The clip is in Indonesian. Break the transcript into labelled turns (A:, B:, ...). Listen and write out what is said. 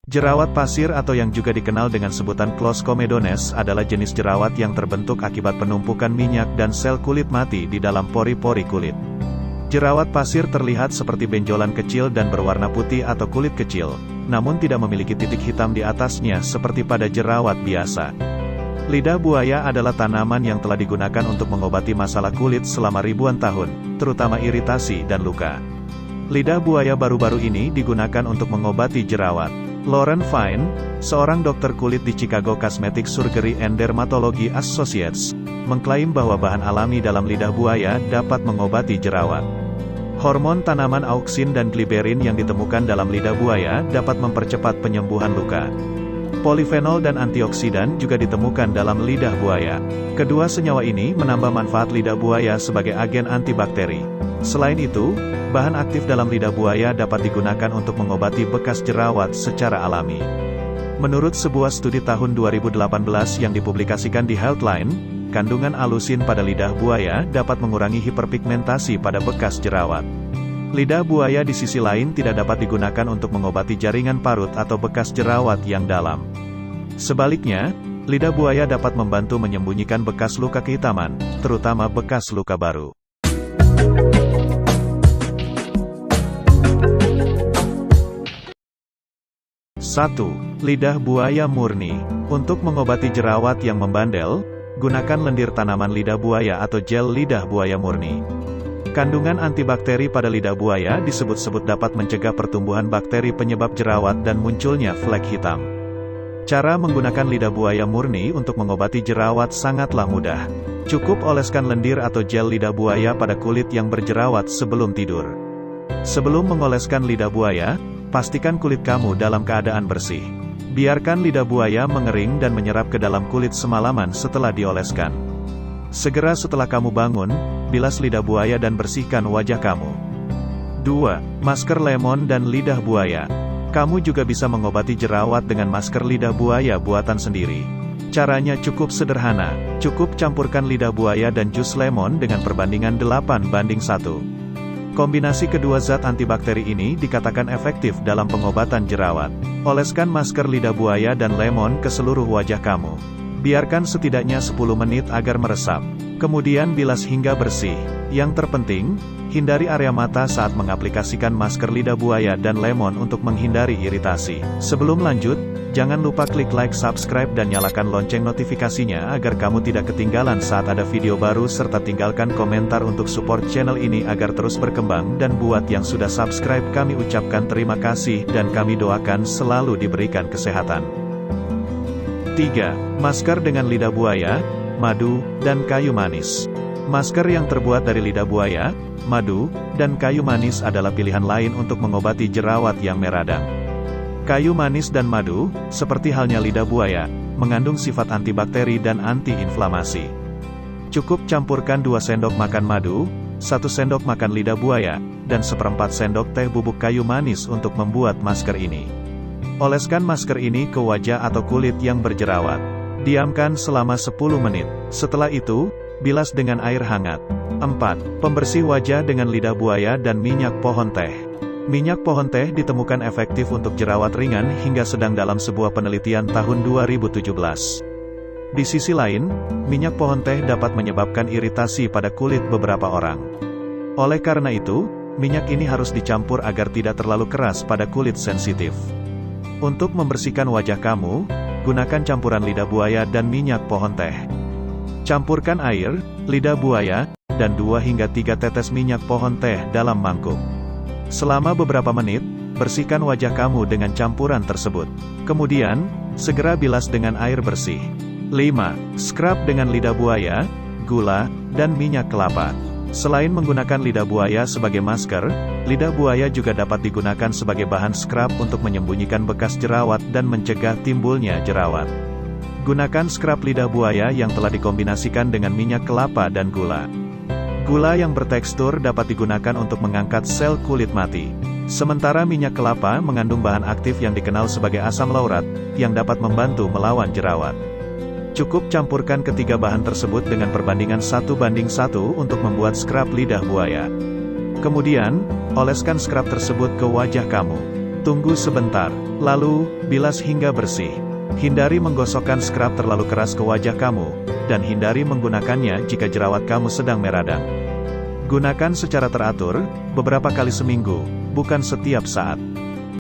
A: Jerawat pasir atau yang juga dikenal dengan sebutan Clostricomedones adalah jenis jerawat yang terbentuk akibat penumpukan minyak dan sel kulit mati di dalam pori-pori kulit. Jerawat pasir terlihat seperti benjolan kecil dan berwarna putih atau kulit kecil, namun tidak memiliki titik hitam di atasnya seperti pada jerawat biasa. Lidah buaya adalah tanaman yang telah digunakan untuk mengobati masalah kulit selama ribuan tahun, terutama iritasi dan luka. Lidah buaya baru-baru ini digunakan untuk mengobati jerawat. Lauren Fine, seorang dokter kulit di Chicago Cosmetic Surgery and Dermatology Associates, mengklaim bahwa bahan alami dalam lidah buaya dapat mengobati jerawat. Hormon tanaman auksin dan gliberin yang ditemukan dalam lidah buaya dapat mempercepat penyembuhan luka. Polifenol dan antioksidan juga ditemukan dalam lidah buaya. Kedua senyawa ini menambah manfaat lidah buaya sebagai agen antibakteri. Selain itu, bahan aktif dalam lidah buaya dapat digunakan untuk mengobati bekas jerawat secara alami. Menurut sebuah studi tahun 2018 yang dipublikasikan di Healthline, kandungan alusin pada lidah buaya dapat mengurangi hiperpigmentasi pada bekas jerawat. Lidah buaya di sisi lain tidak dapat digunakan untuk mengobati jaringan parut atau bekas jerawat yang dalam. Sebaliknya, lidah buaya dapat membantu menyembunyikan bekas luka kehitaman, terutama bekas luka baru. Satu, lidah buaya murni. Untuk mengobati jerawat yang membandel, gunakan lendir tanaman lidah buaya atau gel lidah buaya murni. Kandungan antibakteri pada lidah buaya disebut-sebut dapat mencegah pertumbuhan bakteri penyebab jerawat dan munculnya flek hitam. Cara menggunakan lidah buaya murni untuk mengobati jerawat sangatlah mudah. Cukup oleskan lendir atau gel lidah buaya pada kulit yang berjerawat sebelum tidur. Sebelum mengoleskan lidah buaya, pastikan kulit kamu dalam keadaan bersih. Biarkan lidah buaya mengering dan menyerap ke dalam kulit semalaman setelah dioleskan. Segera setelah kamu bangun, bilas lidah buaya dan bersihkan wajah kamu. 2. Masker lemon dan lidah buaya. Kamu juga bisa mengobati jerawat dengan masker lidah buaya buatan sendiri. Caranya cukup sederhana, cukup campurkan lidah buaya dan jus lemon dengan perbandingan 8:1. Kombinasi kedua zat antibakteri ini dikatakan efektif dalam pengobatan jerawat. Oleskan masker lidah buaya dan lemon ke seluruh wajah kamu. Biarkan setidaknya 10 menit agar meresap. Kemudian bilas hingga bersih. Yang terpenting, hindari area mata saat mengaplikasikan masker lidah buaya dan lemon untuk menghindari iritasi. Sebelum lanjut, jangan lupa klik like, subscribe dan nyalakan lonceng notifikasinya agar kamu tidak ketinggalan saat ada video baru serta tinggalkan komentar untuk support channel ini agar terus berkembang dan buat yang sudah subscribe kami ucapkan terima kasih dan kami doakan selalu diberikan kesehatan. 3. Masker dengan lidah buaya, madu, dan kayu manis. Masker yang terbuat dari lidah buaya, madu, dan kayu manis adalah pilihan lain untuk mengobati jerawat yang meradang. Kayu manis dan madu, seperti halnya lidah buaya, mengandung sifat antibakteri dan antiinflamasi. Cukup campurkan 2 sendok makan madu, 1 sendok makan lidah buaya, dan 1/4 sendok teh bubuk kayu manis untuk membuat masker ini. Oleskan masker ini ke wajah atau kulit yang berjerawat. Diamkan selama 10 menit. Setelah itu, bilas dengan air hangat. 4. Pembersih wajah dengan lidah buaya dan minyak pohon teh. Minyak pohon teh ditemukan efektif untuk jerawat ringan hingga sedang dalam sebuah penelitian tahun 2017. Di sisi lain, minyak pohon teh dapat menyebabkan iritasi pada kulit beberapa orang. Oleh karena itu, minyak ini harus dicampur agar tidak terlalu keras pada kulit sensitif. Untuk membersihkan wajah kamu, gunakan campuran lidah buaya dan minyak pohon teh. Campurkan air, lidah buaya, dan 2 hingga 3 tetes minyak pohon teh dalam mangkuk. Selama beberapa menit, bersihkan wajah kamu dengan campuran tersebut. Kemudian, segera bilas dengan air bersih. 5. Scrub dengan lidah buaya, gula, dan minyak kelapa. Selain menggunakan lidah buaya sebagai masker, lidah buaya juga dapat digunakan sebagai bahan scrub untuk menyembunyikan bekas jerawat dan mencegah timbulnya jerawat. Gunakan scrub lidah buaya yang telah dikombinasikan dengan minyak kelapa dan gula. Gula yang bertekstur dapat digunakan untuk mengangkat sel kulit mati. Sementara minyak kelapa mengandung bahan aktif yang dikenal sebagai asam laurat, yang dapat membantu melawan jerawat. Cukup campurkan ketiga bahan tersebut dengan perbandingan 1:1 untuk membuat scrub lidah buaya. Kemudian, oleskan scrub tersebut ke wajah kamu. Tunggu sebentar. Lalu, bilas hingga bersih. Hindari menggosokkan scrub terlalu keras ke wajah kamu, dan hindari menggunakannya jika jerawat kamu sedang meradang. Gunakan secara teratur, beberapa kali seminggu, bukan setiap saat.